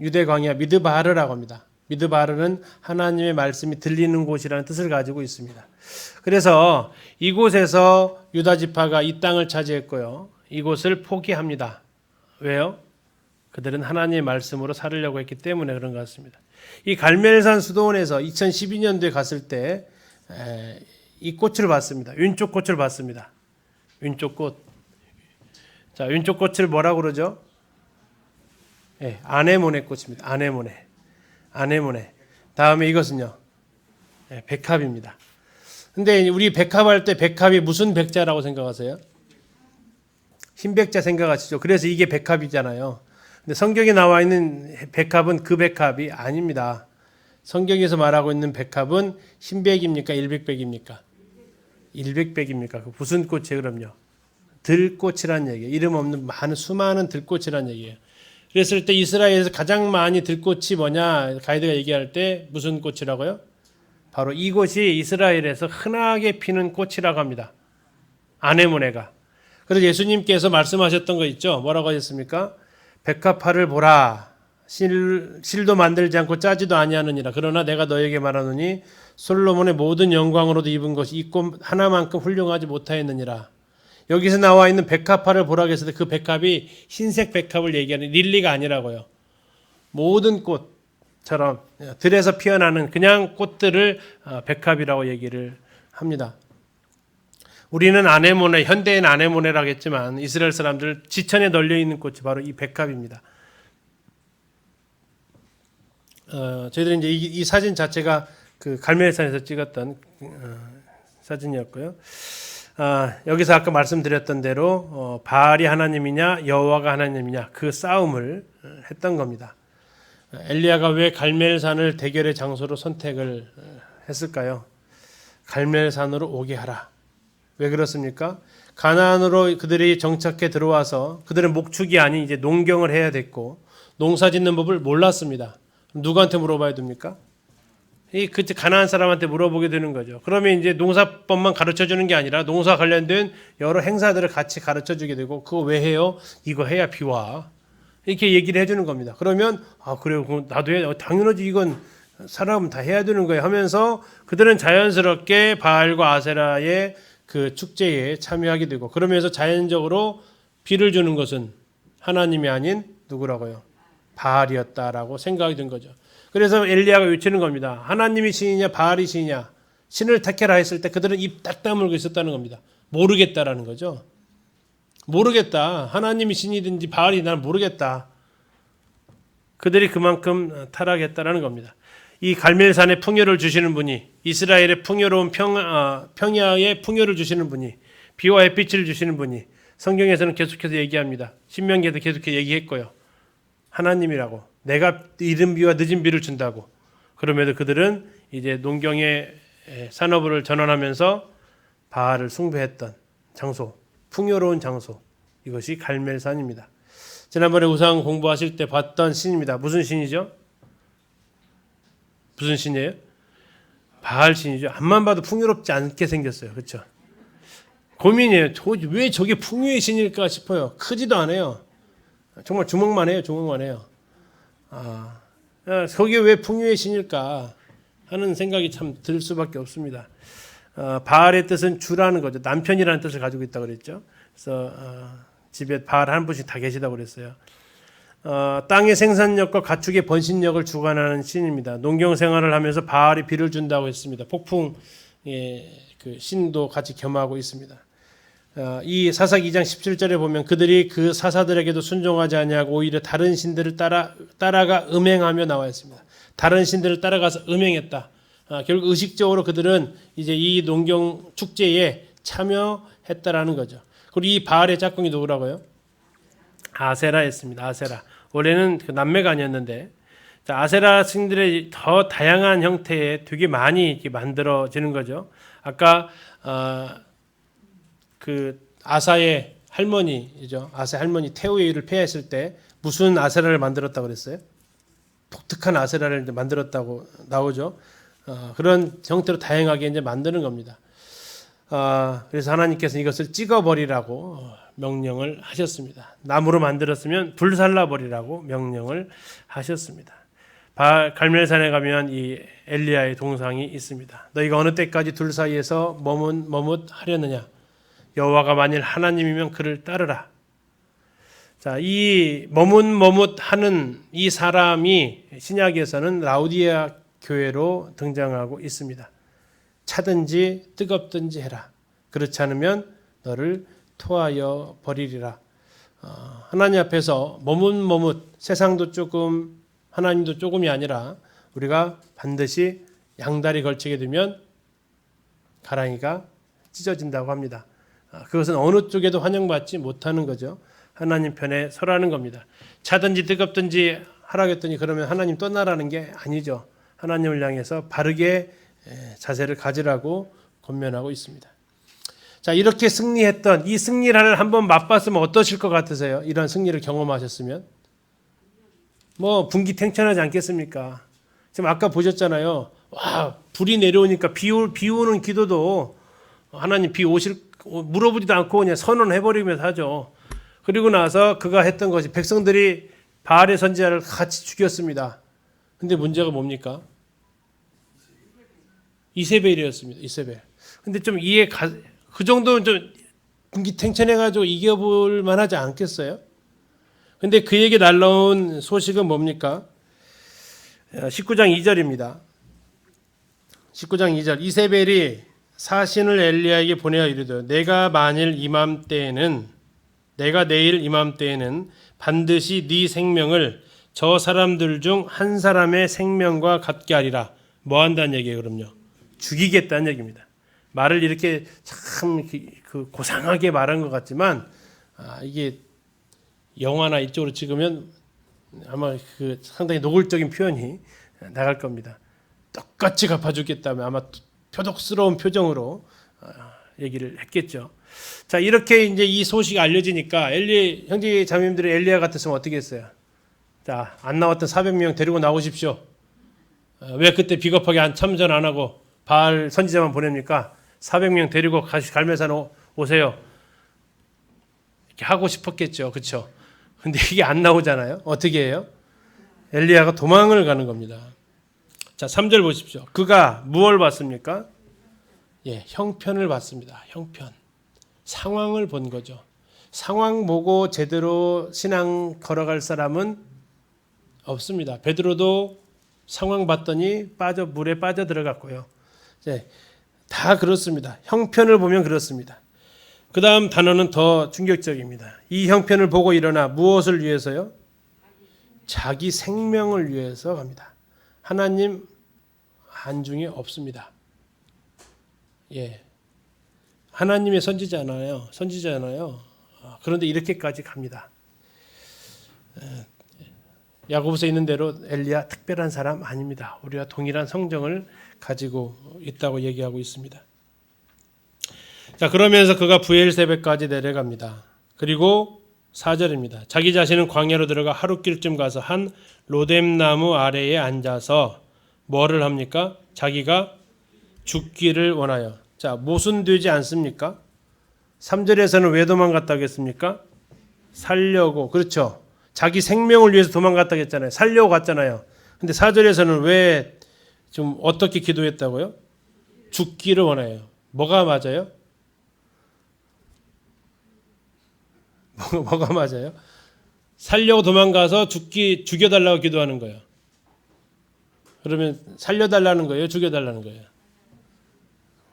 유대 광야 미드바르라고 합니다. 미드바르는 하나님의 말씀이 들리는 곳이라는 뜻을 가지고 있습니다. 그래서 이곳에서 유다 지파가 이 땅을 차지했고요. 이곳을 포기합니다. 왜요? 그들은 하나님의 말씀으로 살으려고 했기 때문에 그런 것 같습니다. 이 갈멜산 수도원에서 2012년도에 갔을 때 이 꽃을 봤습니다. 윈쪽 꽃을 봤습니다. 윈쪽 꽃. 자, 윈쪽 꽃을 뭐라고 그러죠? 아네모네 꽃입니다. 아네모네. 아네모네. 다음에 이것은요. 백합입니다. 근데 우리 백합할 때 백합이 무슨 백자라고 생각하세요? 흰백자 생각하시죠? 그래서 이게 백합이잖아요. 근데 성경에 나와 있는 백합은 그 백합이 아닙니다. 성경에서 말하고 있는 백합은 흰백입니까? 일백백입니까? 일백백입니까? 그 무슨 꽃이에요, 그럼요? 들꽃이란 얘기예요. 이름 없는 수많은 들꽃이란 얘기예요. 그랬을 때 이스라엘에서 가장 많이 들꽃이 뭐냐? 가이드가 얘기할 때 무슨 꽃이라고요? 바로 이곳이 이스라엘에서 흔하게 피는 꽃이라고 합니다. 아네모네가. 그래서 예수님께서 말씀하셨던 거 있죠? 뭐라고 하셨습니까? 백합화를 보라. 실도 만들지 않고 짜지도 아니하느니라. 그러나 내가 너에게 말하노니 솔로몬의 모든 영광으로도 입은 것이 이 꽃 하나만큼 훌륭하지 못하였느니라. 여기서 나와 있는 백합화를 보라고 했을 때 그 백합이 흰색 백합을 얘기하는 릴리가 아니라고요. 모든 꽃처럼 들에서 피어나는 그냥 꽃들을 백합이라고 얘기를 합니다. 우리는 아네모네, 현대인 아네모네라고 했지만 이스라엘 사람들 지천에 널려 있는 꽃이 바로 이 백합입니다. 저희들이 이제 이 사진 자체가 그 갈멜산에서 찍었던 사진이었고요. 여기서 아까 말씀드렸던 대로 바알이 하나님이냐 여호와가 하나님이냐 그 싸움을 했던 겁니다. 엘리야가 왜 갈멜산을 대결의 장소로 선택을 했을까요? 갈멜산으로 오게 하라. 왜 그렇습니까? 가나안으로 그들이 정착해 들어와서 그들은 목축이 아닌 이제 농경을 해야 됐고 농사 짓는 법을 몰랐습니다. 누구한테 물어봐야 됩니까? 그때 가나안 사람한테 물어보게 되는 거죠. 그러면 이제 농사법만 가르쳐 주는 게 아니라 농사 관련된 여러 행사들을 같이 가르쳐 주게 되고 그거 왜 해요? 이거 해야 비 와. 이렇게 얘기를 해 주는 겁니다. 그러면 그래요. 나도 해. 당연하지. 이건 사람은 다 해야 되는 거예요 하면서 그들은 자연스럽게 바알과 아세라의 그 축제에 참여하게 되고 그러면서 자연적으로 비를 주는 것은 하나님이 아닌 누구라고요? 바알이었다라고 생각이 든 거죠. 그래서 엘리야가 외치는 겁니다. 하나님이 신이냐 바알이 신이냐 신을 택해라 했을 때 그들은 입 딱 다물고 있었다는 겁니다. 모르겠다라는 거죠. 모르겠다. 하나님이 신이든지 바알이 난 모르겠다. 그들이 그만큼 타락했다라는 겁니다. 이 갈멜산에 풍요를 주시는 분이, 이스라엘의 풍요로운 평야에 풍요를 주시는 분이, 비와 햇빛을 주시는 분이 성경에서는 계속해서 얘기합니다. 신명기에도 계속해서 얘기했고요. 하나님이라고. 내가 이른 비와 늦은 비를 준다고. 그럼에도 그들은 이제 농경의 산업을 전환하면서 바알을 숭배했던 장소, 풍요로운 장소, 이것이 갈멜산입니다. 지난번에 우상 공부하실 때 봤던 신입니다. 무슨 신이죠? 무슨 신이에요? 바알 신이죠. 앞만 봐도 풍요롭지 않게 생겼어요. 그렇죠? 고민이에요. 왜 저게 풍요의 신일까 싶어요. 크지도 않아요. 정말 주먹만 해요. 주먹만 해요. 거기에 왜 풍요의 신일까 하는 생각이 참 들 수밖에 없습니다. 바알의 뜻은 주라는 거죠. 남편이라는 뜻을 가지고 있다고 그랬죠. 그래서 집에 바알 한 분씩 다 계시다고 그랬어요. 땅의 생산력과 가축의 번식력을 주관하는 신입니다. 농경 생활을 하면서 바알이 비를 준다고 했습니다. 폭풍의 그 신도 같이 겸하고 있습니다. 이 사사 2장 17절에 보면 그들이 그 사사들에게도 순종하지 아니하고 오히려 다른 신들을 따라가 음행하며 나와 있습니다. 다른 신들을 따라가서 음행했다. 결국 의식적으로 그들은 이제 이 농경 축제에 참여했다라는 거죠. 그리고 이 바알의 짝꿍이 누구라고요? 아세라였습니다. 아세라. 원래는 그 남매가 아니었는데, 아세라 신들의 더 다양한 형태의 되게 많이 이렇게 만들어지는 거죠. 아까 그 아사의 할머니죠. 아사 할머니 태우의 일을 폐했을 때 무슨 아세라를 만들었다고 그랬어요? 독특한 아세라를 만들었다고 나오죠. 그런 형태로 다양하게 이제 만드는 겁니다. 그래서 하나님께서 이것을 찍어버리라고 명령을 하셨습니다. 나무로 만들었으면 불살라버리라고 명령을 하셨습니다. 갈멜산에 가면 이 엘리야의 동상이 있습니다. 너희가 어느 때까지 둘 사이에서 머뭇하려느냐? 여호와가 만일 하나님이면 그를 따르라. 자, 이 머뭇하는 이 사람이 신약에서는 라우디아 교회로 등장하고 있습니다. 차든지 뜨겁든지 해라. 그렇지 않으면 너를 토하여 버리리라. 하나님 앞에서 머뭇 세상도 조금 하나님도 조금이 아니라 우리가 반드시 양다리 걸치게 되면 가랑이가 찢어진다고 합니다. 그것은 어느 쪽에도 환영받지 못하는 거죠. 하나님 편에 서라는 겁니다. 차든지 뜨겁든지 하라겠더니 그러면 하나님 떠나라는 게 아니죠. 하나님을 향해서 바르게 자세를 가지라고 권면하고 있습니다. 자, 이렇게 승리했던 이 승리를 한번 맛봤으면 어떠실 것 같으세요? 이런 승리를 경험하셨으면 뭐 분기탱천하지 않겠습니까? 지금 아까 보셨잖아요. 와, 불이 내려오니까 비 오는 기도도 하나님 비 오실 물어보지도 않고 그냥 선언해버리면서 하죠. 그리고 나서 그가 했던 것이 백성들이 바알의 선지자를 같이 죽였습니다. 근데 문제가 뭡니까? 이세벨이었습니다. 이세벨. 근데 좀 그 정도는 좀 분기탱천해가지고 이겨볼 만하지 않겠어요? 근데 그에게 날라온 소식은 뭡니까? 19장 2절입니다. 19장 2절. 이세벨이 사신을 엘리야에게 보내어 이르되 내가 내일 이맘때에는 반드시 네 생명을 저 사람들 중 한 사람의 생명과 같게 하리라. 뭐 한다는 얘기예요, 그럼요? 죽이겠다는 얘기입니다. 말을 이렇게 참 그 고상하게 말한 것 같지만 이게 영화나 이쪽으로 찍으면 아마 그 상당히 노골적인 표현이 나갈 겁니다. 똑같이 갚아주겠다면 아마 표독스러운 표정으로 얘기를 했겠죠. 자, 이렇게 이제 이 소식이 알려지니까 형제 자매님들이 엘리야 같았으면 어떻게 했어요? 자, 안 나왔던 400명 데리고 나오십시오. 왜 그때 비겁하게 참전 안 하고 바알 선지자만 보냅니까? 400명 데리고 갈멜산 오세요. 이렇게 하고 싶었겠죠. 그렇죠? 근데 이게 안 나오잖아요. 어떻게 해요? 엘리야가 도망을 가는 겁니다. 자, 3절 보십시오. 그가 무엇을 봤습니까? 형편을 봤습니다. 형편. 상황을 본 거죠. 상황 보고 제대로 신앙 걸어갈 사람은 없습니다. 베드로도 상황 봤더니 물에 빠져 들어갔고요. 다 그렇습니다. 형편을 보면 그렇습니다. 그 다음 단어는 더 충격적입니다. 이 형편을 보고 일어나 무엇을 위해서요? 자기 생명을 위해서 갑니다. 하나님 한중에 없습니다. 예. 하나님의 선지자잖아요. 그런데 이렇게까지 갑니다. 야고보서에 있는 대로 엘리야 특별한 사람 아닙니다. 우리와 동일한 성정을 가지고 있다고 얘기하고 있습니다. 자, 그러면서 그가 부엘세바까지 내려갑니다. 그리고 4절입니다. 자기 자신은 광야로 들어가 하룻길쯤 가서 한 로뎀나무 아래에 앉아서 뭐를 합니까? 자기가 죽기를 원하여. 자, 모순되지 않습니까? 3절에서는 왜 도망갔다고 했습니까? 살려고. 그렇죠. 자기 생명을 위해서 도망갔다고 했잖아요. 살려고 갔잖아요. 근데 4절에서는 왜 좀 어떻게 기도했다고요? 죽기를 원해요. 뭐가 맞아요? 뭐가 맞아요? 살려고 도망가서 죽여달라고 기도하는 거예요. 그러면 살려달라는 거예요? 죽여달라는 거예요?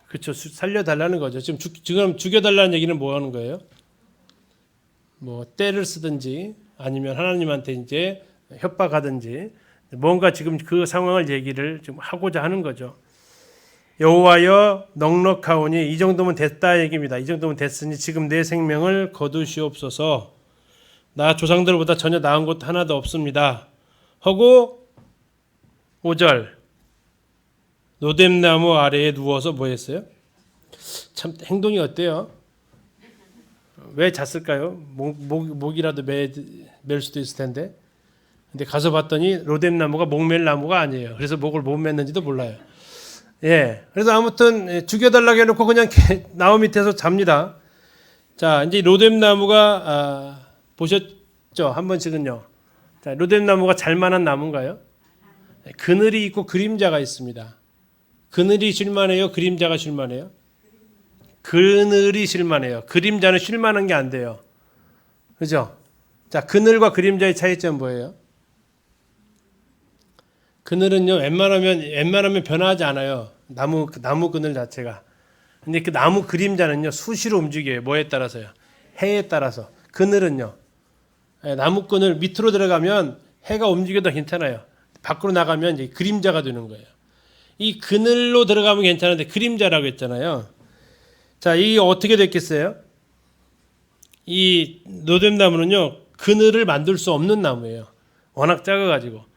그렇죠. 살려달라는 거죠. 지금 죽여달라는 얘기는 뭐 하는 거예요? 뭐 떼를 쓰든지 아니면 하나님한테 이제 협박하든지 뭔가 지금 그 상황을 얘기를 좀 하고자 하는 거죠. 여호와여 넉넉하오니 이 정도면 됐다 얘기입니다. 이 정도면 됐으니 지금 내 생명을 거두시옵소서. 나 조상들보다 전혀 나은 것도 하나도 없습니다. 하고 5절 로뎀나무 아래에 누워서 뭐 했어요? 참 행동이 어때요? 왜 잤을까요? 목이라도 맬 수도 있을 텐데. 근데 가서 봤더니 로뎀나무가 목맬 나무가 아니에요. 그래서 목을 못 맸는지도 몰라요. 예. 그래서 아무튼 죽여달라고 해놓고 그냥 나무 밑에서 잡니다. 자, 이제 로뎀나무가 보셨죠? 한 번씩은요. 자, 로뎀나무가 잘만한 나무인가요? 그늘이 있고 그림자가 있습니다. 그늘이 쉴만해요? 그림자가 쉴만해요? 그늘이 쉴만해요. 그림자는 쉴만한 게 안 돼요. 그죠? 자, 그늘과 그림자의 차이점은 뭐예요? 그늘은요, 웬만하면 변화하지 않아요. 나무 그늘 자체가. 근데 그 나무 그림자는요, 수시로 움직여요. 뭐에 따라서요? 해에 따라서. 그늘은요, 나무 그늘 밑으로 들어가면 해가 움직여도 괜찮아요. 밖으로 나가면 이제 그림자가 되는 거예요. 이 그늘로 들어가면 괜찮은데 그림자라고 했잖아요. 자, 이게 어떻게 됐겠어요? 이 로뎀나무는요, 그늘을 만들 수 없는 나무예요. 워낙 작아가지고.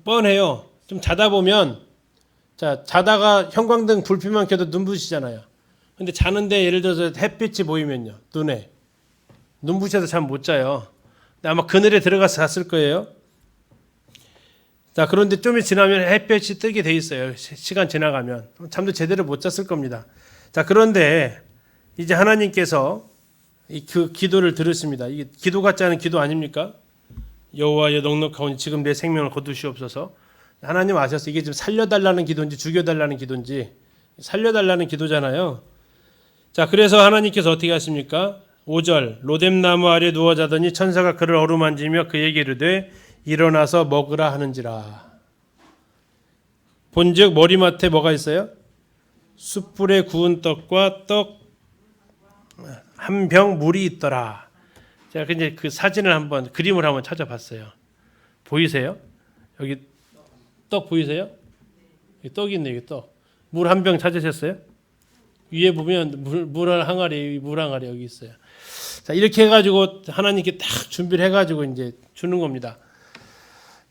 뻔해요. 좀 자다 보면, 자, 자다가 형광등 불빛만 켜도 눈부시잖아요. 근데 자는데 예를 들어서 햇빛이 보이면요, 눈에. 눈부셔서 잠 못 자요. 근데 아마 그늘에 들어가서 잤을 거예요. 자, 그런데 좀 지나면 햇볕이 뜨게 돼 있어요. 시간 지나가면. 잠도 제대로 못 잤을 겁니다. 자, 그런데 이제 하나님께서 그 기도를 들으십니다. 이게 기도 같지 않은 기도 아닙니까? 여호와여 넉넉하오니 지금 내 생명을 거두시옵소서. 하나님 아셨어요. 이게 지금 살려달라는 기도인지 죽여달라는 기도인지. 살려달라는 기도잖아요. 자, 그래서 하나님께서 어떻게 하십니까? 5절 로뎀나무 아래 누워 자더니 천사가 그를 어루만지며 그에게 이르되 일어나서 먹으라 하는지라. 본즉 머리맡에 뭐가 있어요? 숯불에 구운 떡과 떡 한 병 물이 있더라. 제가 이제 그 사진을 한번 그림을 한번 찾아봤어요. 보이세요? 여기 떡 보이세요? 여기 떡이 있네. 여기 떡. 물 한 병 찾으셨어요? 위에 보면 물 항아리 여기 있어요. 자, 이렇게 해가지고 하나님께 딱 준비를 해가지고 이제 주는 겁니다.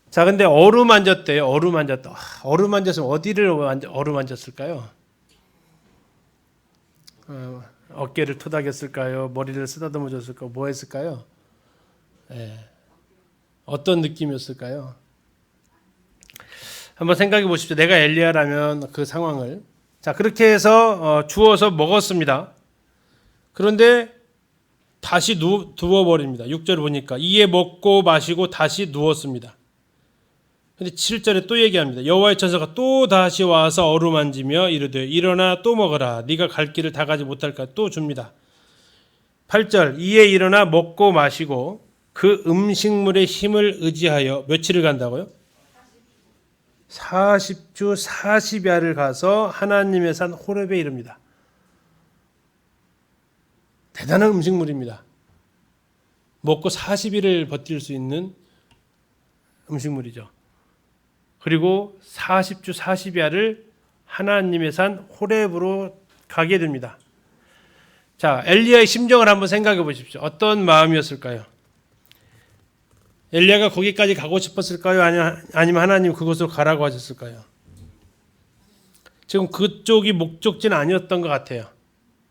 자, 근데 어루만졌대요. 어루만졌다. 어루만졌으면 어디를 어루만졌을까요? 어깨를 토닥였을까요? 머리를 쓰다듬어 줬을까요? 뭐 했을까요? 예. 어떤 느낌이었을까요? 한번 생각해 보십시오. 내가 엘리야라면 그 상황을. 자, 그렇게 해서 주워서 먹었습니다. 그런데 다시 누워버립니다. 6절 보니까 이에 먹고 마시고 다시 누웠습니다. 근데 7절에 또 얘기합니다. 여호와의 천사가 또 다시 와서 어루만지며 이르되 일어나 또 먹어라. 네가 갈 길을 다 가지 못할까. 또 줍니다. 8절 이에 일어나 먹고 마시고 그 음식물의 힘을 의지하여 며칠을 간다고요? 40주 40야를 가서 하나님의 산 호렙에 이릅니다. 대단한 음식물입니다. 먹고 40일을 버틸 수 있는 음식물이죠. 그리고 40주 40야를 하나님의 산 호렙으로 가게 됩니다. 자, 엘리야의 심정을 한번 생각해 보십시오. 어떤 마음이었을까요? 엘리야가 거기까지 가고 싶었을까요? 아니면 하나님 그곳으로 가라고 하셨을까요? 지금 그쪽이 목적지는 아니었던 것 같아요.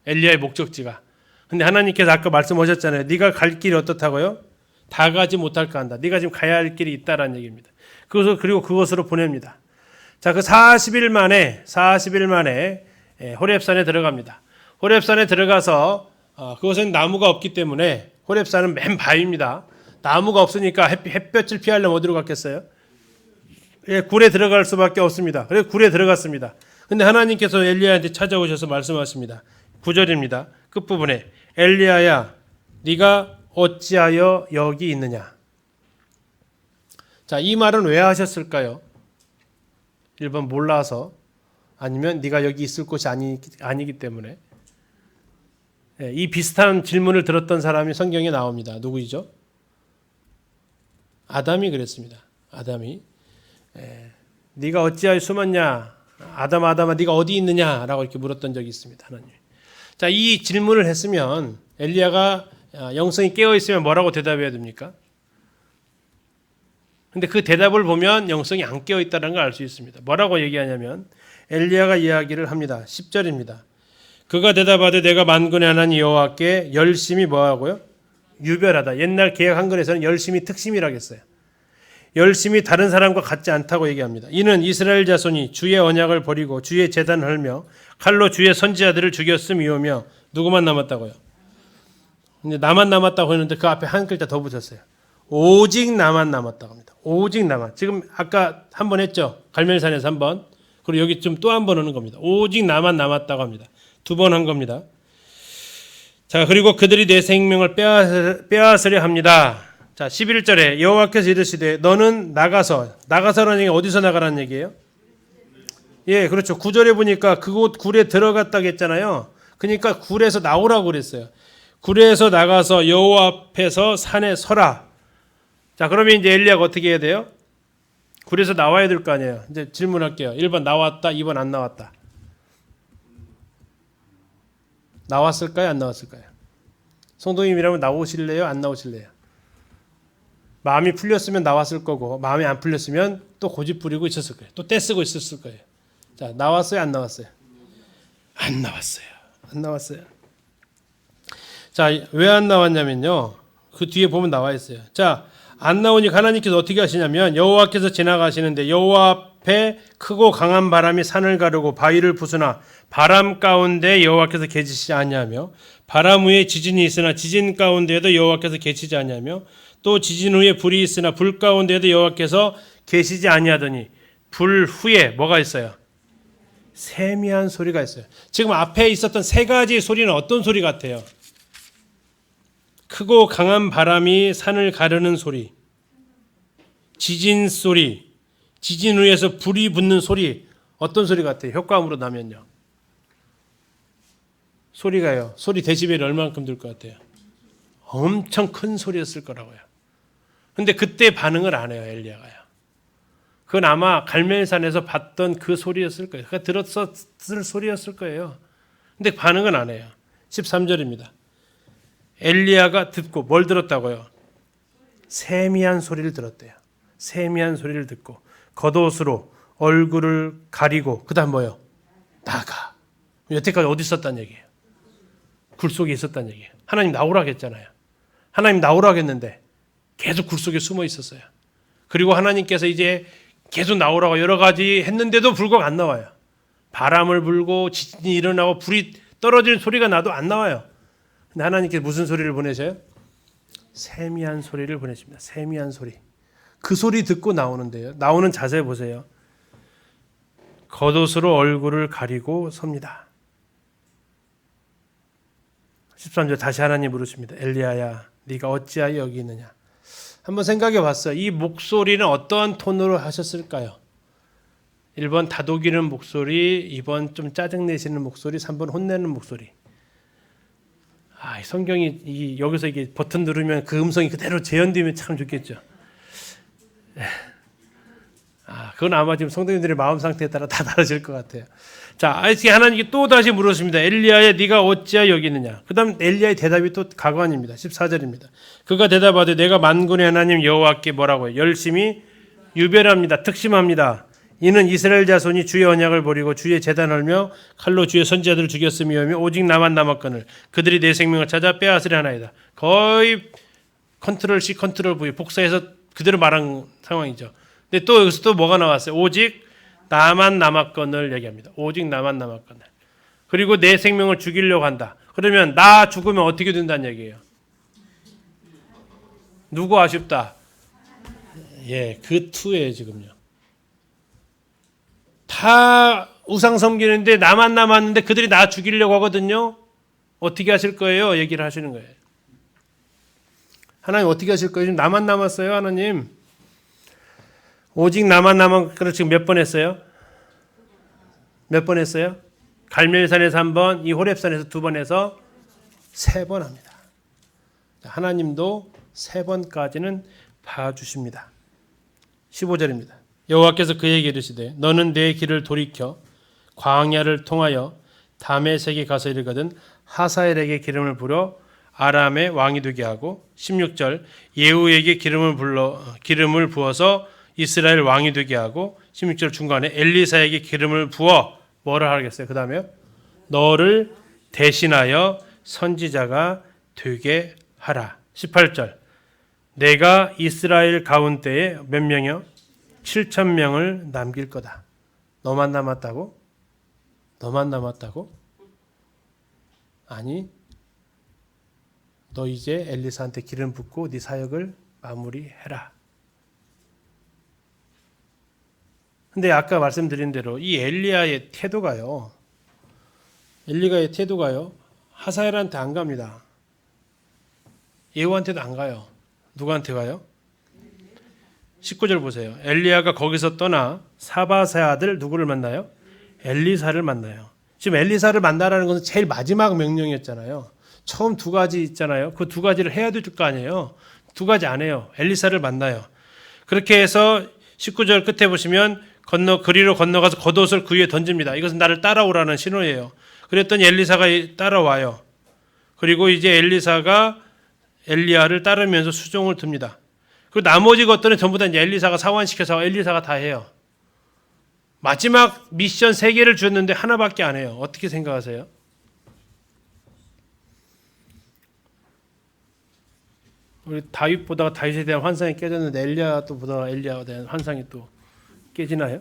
엘리야의 목적지가. 근데 하나님께서 아까 말씀하셨잖아요. 네가 갈 길이 어떻다고요? 다 가지 못할까 한다. 네가 지금 가야 할 길이 있다라는 얘기입니다. 그리고 그것으로 보냅니다. 자, 그 40일 만에 호렙산에 들어갑니다. 호렙산에 들어가서 그것은 나무가 없기 때문에 호렙산은 맨 바위입니다. 나무가 없으니까 햇볕을 피하려면 어디로 갔겠어요? 예, 굴에 들어갈 수밖에 없습니다. 그래서 굴에 들어갔습니다. 근데 하나님께서 엘리야한테 찾아오셔서 말씀하십니다. 9절입니다. 끝부분에 엘리야야 네가 어찌하여 여기 있느냐. 자, 이 말은 왜 하셨을까요? 1번 몰라서, 아니면 네가 여기 있을 곳이 아니기 때문에. 예, 이 비슷한 질문을 들었던 사람이 성경에 나옵니다. 누구이죠? 아담이 그랬습니다. 아담이 네가 어찌하여 숨었냐? 아담아 네가 어디 있느냐라고 이렇게 물었던 적이 있습니다. 하나님. 자, 이 질문을 했으면 엘리야가 영성이 깨어 있으면 뭐라고 대답해야 됩니까? 근데 그 대답을 보면 영성이 안 깨어 있다는 걸 알 수 있습니다. 뭐라고 얘기하냐면 엘리야가 이야기를 합니다. 10절입니다. 그가 대답하되 내가 만군의 하나님 여호와께 열심히 뭐하고요? 유별하다. 옛날 개역 한글에서는 열심히 특심이라고 했어요. 열심히 다른 사람과 같지 않다고 얘기합니다. 이는 이스라엘 자손이 주의 언약을 버리고 주의 제단을 헐며 칼로 주의 선지자들을 죽였음이오며 누구만 남았다고요? 근데 나만 남았다고 했는데 그 앞에 한 글자 더 붙였어요. 오직 나만 남았다고 합니다. 오직 나만. 지금 아까 한 번 했죠. 갈멜산에서 한 번. 그리고 여기 좀 또 한 번 하는 겁니다. 오직 나만 남았다고 합니다. 2번 한 겁니다. 자, 그리고 그들이 내 생명을 빼앗으려 합니다. 자, 11절에 여호와께서 이르시되 너는 나가서라는 얘기 어디서 나가라는 얘기예요? 예, 그렇죠. 9절에 보니까 그곳 굴에 들어갔다고 했잖아요. 그러니까 굴에서 나오라고 그랬어요. 굴에서 나가서 여호와 앞에서 산에 서라. 자, 그러면 이제 엘리야가 어떻게 해야 돼요? 굴에서 나와야 될 거 아니에요. 이제 질문할게요. 1번 나왔다, 2번 안 나왔다. 나왔을까요? 안 나왔을까요? 성도님이라면 나오실래요? 안 나오실래요? 마음이 풀렸으면 나왔을 거고 마음이 안 풀렸으면 또 고집 부리고 있었을 거예요. 또 떼쓰고 있었을 거예요. 자, 나왔어요? 안 나왔어요? 안 나왔어요. 안 나왔어요. 자, 왜 안 나왔냐면요. 그 뒤에 보면 나와 있어요. 자, 안 나오니까 하나님께서 어떻게 하시냐면 여호와께서 지나가시는데 여호와 앞에 크고 강한 바람이 산을 가르고 바위를 부수나 바람 가운데 여호와께서 계시지 아니하며 바람 위에 지진이 있으나 지진 가운데에도 여호와께서 계시지 아니하며 또 지진 후에 불이 있으나 불 가운데에도 여호와께서 계시지 아니하더니 불 후에 뭐가 있어요? 세미한 소리가 있어요. 지금 앞에 있었던 세 가지 소리는 어떤 소리 같아요? 크고 강한 바람이 산을 가르는 소리, 지진 소리, 지진 후에서 불이 붙는 소리, 어떤 소리 같아요? 효과음으로 나면요. 소리가요. 소리 데시벨이 얼마만큼 들 것 같아요? 엄청 큰 소리였을 거라고요. 근데 그때 반응을 안 해요, 엘리야가요. 그건 아마 갈멜산에서 봤던 그 소리였을 거예요. 그가 들었을 소리였을 거예요. 근데 반응은 안 해요. 13절입니다. 엘리야가 듣고 뭘 들었다고요? 세미한 소리를 들었대요. 세미한 소리를 듣고 겉옷으로 얼굴을 가리고 그 다음 뭐요? 나가. 여태까지 어디 있었단 얘기예요? 굴 속에 있었단 얘기예요. 하나님 나오라고 했잖아요. 하나님 나오라고 했는데 계속 굴 속에 숨어 있었어요. 그리고 하나님께서 이제 계속 나오라고 여러 가지 했는데도 불구하고 안 나와요. 바람을 불고 지진이 일어나고 불이 떨어지는 소리가 나도 안 나와요. 근데 하나님께서 무슨 소리를 보내셔요? 세미한 소리를 보내십니다. 세미한 소리. 그 소리 듣고 나오는데요. 나오는 자세 보세요. 겉옷으로 얼굴을 가리고 섭니다. 13절 다시 하나님 부르십니다. 엘리야야 네가 어찌하여 여기 있느냐. 한번 생각해 봤어요. 이 목소리는 어떠한 톤으로 하셨을까요? 1번 다독이는 목소리, 2번 좀 짜증내시는 목소리, 3번 혼내는 목소리. 성경이 여기서 이게 버튼 누르면 그 음성이 그대로 재현되면 참 좋겠죠. 그건 아마 지금 성도님들의 마음 상태에 따라 다 다르실 것 같아요. 자, 하나님께 또 다시 물었습니다. 엘리야야, 네가 어찌하여 여기 있느냐? 그 다음 엘리야의 대답이 또 가관입니다. 14절입니다. 그가 대답하되 내가 만군의 하나님 여호와께 뭐라고 해요? 열심히 유별합니다. 특심합니다. 이는 이스라엘 자손이 주의 언약을 버리고 주의 제단을 헐며 칼로 주의 선지자들을 죽였음이오며 오직 나만 남았거늘 그들이 내 생명을 찾아 빼앗으려 하나이다. 거의 컨트롤 C 컨트롤 V 복사해서 그대로 말한 상황이죠. 근데 또 여기서 또 뭐가 나왔어요? 오직 나만 남았거늘 얘기합니다. 오직 나만 남았거늘. 그리고 내 생명을 죽이려고 한다. 그러면 나 죽으면 어떻게 된다는 얘기예요? 누구 아쉽다? 예, 그 투예요 지금요. 다 우상 섬기는데 나만 남았는데 그들이 나 죽이려고 하거든요. 어떻게 하실 거예요? 얘기를 하시는 거예요. 하나님 어떻게 하실 거예요? 지금 나만 남았어요, 하나님. 오직 나만 남았거늘 지금 몇 번 했어요? 몇 번 했어요? 갈멜산에서 한 번, 이 호렙산에서 2번 해서 3번 합니다. 하나님도 3번까지는 봐주십니다. 15절입니다. 여호와께서 그에게 이르시되 너는 내 길을 돌이켜 광야를 통하여 다메섹에 가서 이르거든 하사엘에게 기름을 부어 아람의 왕이 되게 하고 16절 예후에게 기름을 부어서 이스라엘 왕이 되게 하고 16절 중간에 엘리사에게 기름을 부어 뭐를 하겠어요? 그 다음에 너를 대신하여 선지자가 되게 하라. 18절 내가 이스라엘 가운데에 몇 명이요? 7,000명을 남길 거다. 너만 남았다고? 너만 남았다고? 아니, 너 이제 엘리사한테 기름 붓고 네 사역을 마무리해라. 근데 아까 말씀드린 대로 이 엘리야의 태도가요. 엘리야의 태도가요. 하사엘한테 안 갑니다. 예후한테도 안 가요. 누구한테 가요? 19절 보세요. 엘리야가 거기서 떠나 사바세 아들 누구를 만나요? 엘리사를 만나요. 지금 엘리사를 만나라는 것은 제일 마지막 명령이었잖아요. 처음 2가지 있잖아요. 그 2가지를 해야 될 거 아니에요. 2가지 안 해요. 엘리사를 만나요. 그렇게 해서 19절 끝에 보시면 그리로 건너가서 겉옷을 그 위에 던집니다. 이것은 나를 따라오라는 신호예요. 그랬더니 엘리사가 따라와요. 그리고 이제 엘리사가 엘리야를 따르면서 수종을 듭니다. 그리고 나머지 것들은 전부 다 이제 엘리사가 사완시켜서 엘리사가 다 해요. 마지막 미션 3개를 주었는데 하나밖에 안 해요. 어떻게 생각하세요? 우리 다윗 보다가 다윗에 대한 환상이 깨졌는데 엘리야 또 보다가 엘리야에 대한 환상이 또 깨지나요?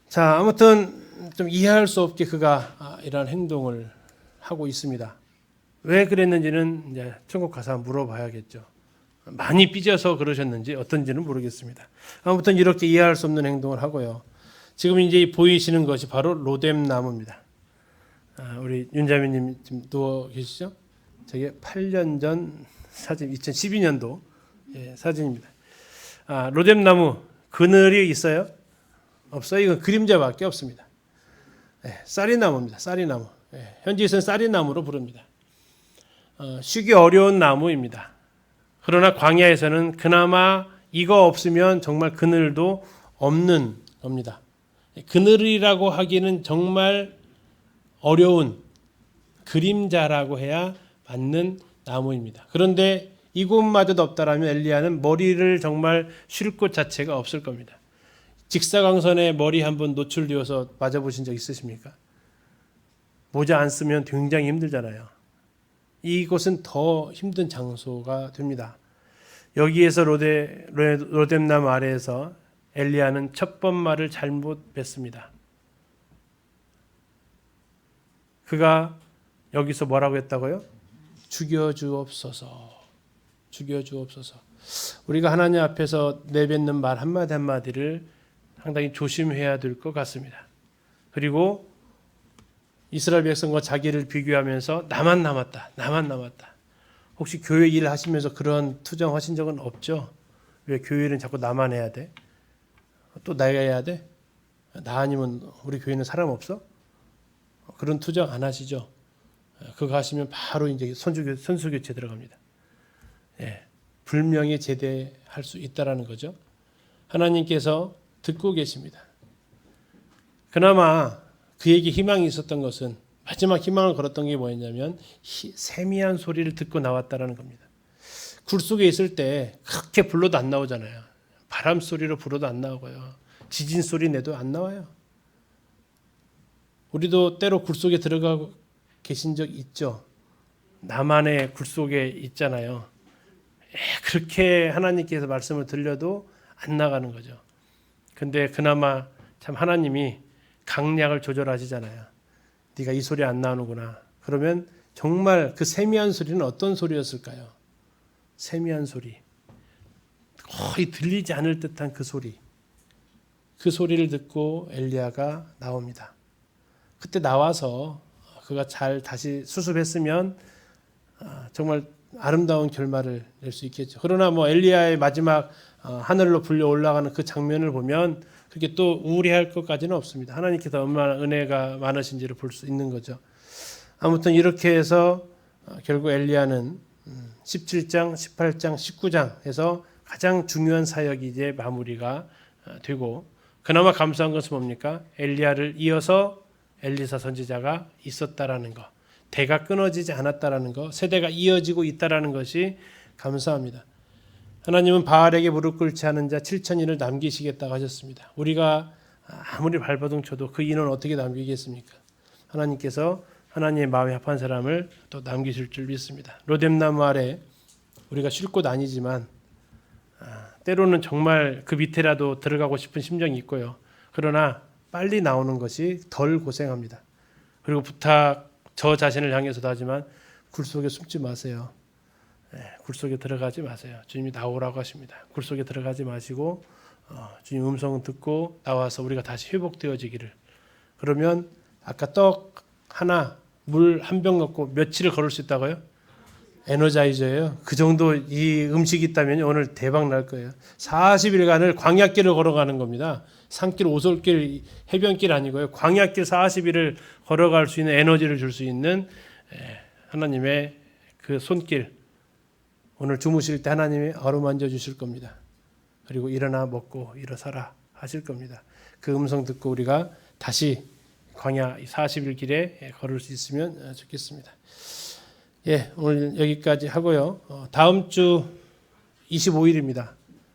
자, 아무튼 좀 이해할 수 없게 그가 이러한 행동을 하고 있습니다. 왜 그랬는지는 이제 천국 가서 물어봐야겠죠. 많이 삐져서 그러셨는지 어떤지는 모르겠습니다. 아무튼 이렇게 이해할 수 없는 행동을 하고요. 지금 이제 보이시는 것이 바로 로뎀 나무입니다. 우리 윤자매님 지금 누워 계시죠? 저게 8년 전 사진, 2012년도 사진입니다. 로뎀 나무 그늘이 있어요? 없어요. 이건 그림자밖에 없습니다. 쌀이나무입니다. 쌀이나무. 현지에서는 쌀이나무로 부릅니다. 쉬기 어려운 나무입니다. 그러나 광야에서는 그나마 이거 없으면 정말 그늘도 없는 겁니다. 그늘이라고 하기는 정말 어려운 그림자라고 해야 맞는 나무입니다. 그런데 이곳마저도 없다라면 엘리야는 머리를 정말 쉴 곳 자체가 없을 겁니다. 직사광선에 머리 한번 노출되어서 맞아보신 적 있으십니까? 모자 안 쓰면 굉장히 힘들잖아요. 이곳은 더 힘든 장소가 됩니다. 여기에서 로뎀나무 아래에서 엘리야는 첫 번 말을 잘못 뱉습니다. 그가 여기서 뭐라고 했다고요? 죽여주옵소서. 죽여주옵소서. 우리가 하나님 앞에서 내뱉는 말 한마디 한마디를 상당히 조심해야 될 것 같습니다. 그리고 이스라엘 백성과 자기를 비교하면서 나만 남았다. 나만 남았다. 혹시 교회 일을 하시면서 그런 투정하신 적은 없죠? 왜 교회 일은 자꾸 나만 해야 돼? 또 내가 해야 돼? 나 아니면 우리 교회는 사람 없어? 그런 투정 안 하시죠? 그거 하시면 바로 이제 선수 교체 들어갑니다. 불명예 제대할 수 있다라는 거죠. 하나님께서 듣고 계십니다. 그나마 그에게 희망이 있었던 것은 마지막 희망을 걸었던 게 뭐였냐면 세미한 소리를 듣고 나왔다라는 겁니다. 굴 속에 있을 때 그렇게 불러도 안 나오잖아요. 바람 소리로 불어도 안 나오고요. 지진 소리 내도 안 나와요. 우리도 때로 굴 속에 들어가 계신 적 있죠. 나만의 굴 속에 있잖아요. 그렇게 하나님께서 말씀을 들려도 안 나가는 거죠. 근데 그나마 참 하나님이 강약을 조절하시잖아요. 네가 이 소리 안 나오는구나. 그러면 정말 그 세미한 소리는 어떤 소리였을까요? 세미한 소리. 거의 들리지 않을 듯한 그 소리. 그 소리를 듣고 엘리야가 나옵니다. 그때 나와서 그가 잘 다시 수습했으면 정말 아름다운 결말을 낼 수 있겠죠. 그러나 뭐 엘리야의 마지막 하늘로 불려 올라가는 그 장면을 보면 그게 또 우울해할 것까지는 없습니다. 하나님께서 얼마나 은혜가 많으신지를 볼 수 있는 거죠. 아무튼 이렇게 해서 결국 엘리야는 17장, 18장, 19장에서 가장 중요한 사역이 이제 마무리가 되고, 그나마 감사한 것은 뭡니까? 엘리야를 이어서 엘리사 선지자가 있었다라는 것, 대가 끊어지지 않았다라는 것, 세대가 이어지고 있다라는 것이 감사합니다. 하나님은 바알에게 무릎 꿇지 않은 자 7,000인을 남기시겠다고 하셨습니다. 우리가 아무리 발버둥 쳐도 그 인원 어떻게 남기겠습니까? 하나님께서 하나님의 마음에 합한 사람을 또 남기실 줄 믿습니다. 로뎀나무 아래 우리가 쉴 곳 아니지만 때로는 정말 그 밑에라도 들어가고 싶은 심정이 있고요. 그러나 빨리 나오는 것이 덜 고생합니다. 그리고 부탁 저 자신을 향해서도 하지만 굴 속에 숨지 마세요. 굴 속에 들어가지 마세요. 주님이 나오라고 하십니다. 굴 속에 들어가지 마시고 주님 음성을 듣고 나와서 우리가 다시 회복되어지기를. 그러면 아까 떡 하나, 물 한 병 갖고 며칠을 걸을 수 있다고요? 에너자이저예요. 그 정도 이 음식이 있다면 오늘 대박 날 거예요. 40일간을 광야길을 걸어가는 겁니다. 산길, 오솔길, 해변길 아니고요. 광야길 40일을 걸어갈 수 있는 에너지를 줄 수 있는 하나님의 그 손길. 오늘 주무실 때 하나님이 어루만져 주실 겁니다. 그리고 일어나 먹고 일어서라 하실 겁니다. 그 음성 듣고 우리가 다시 광야 40일 길에 걸을 수 있으면 좋겠습니다. 예, 오늘 여기까지 하고요. 다음 주 25일입니다.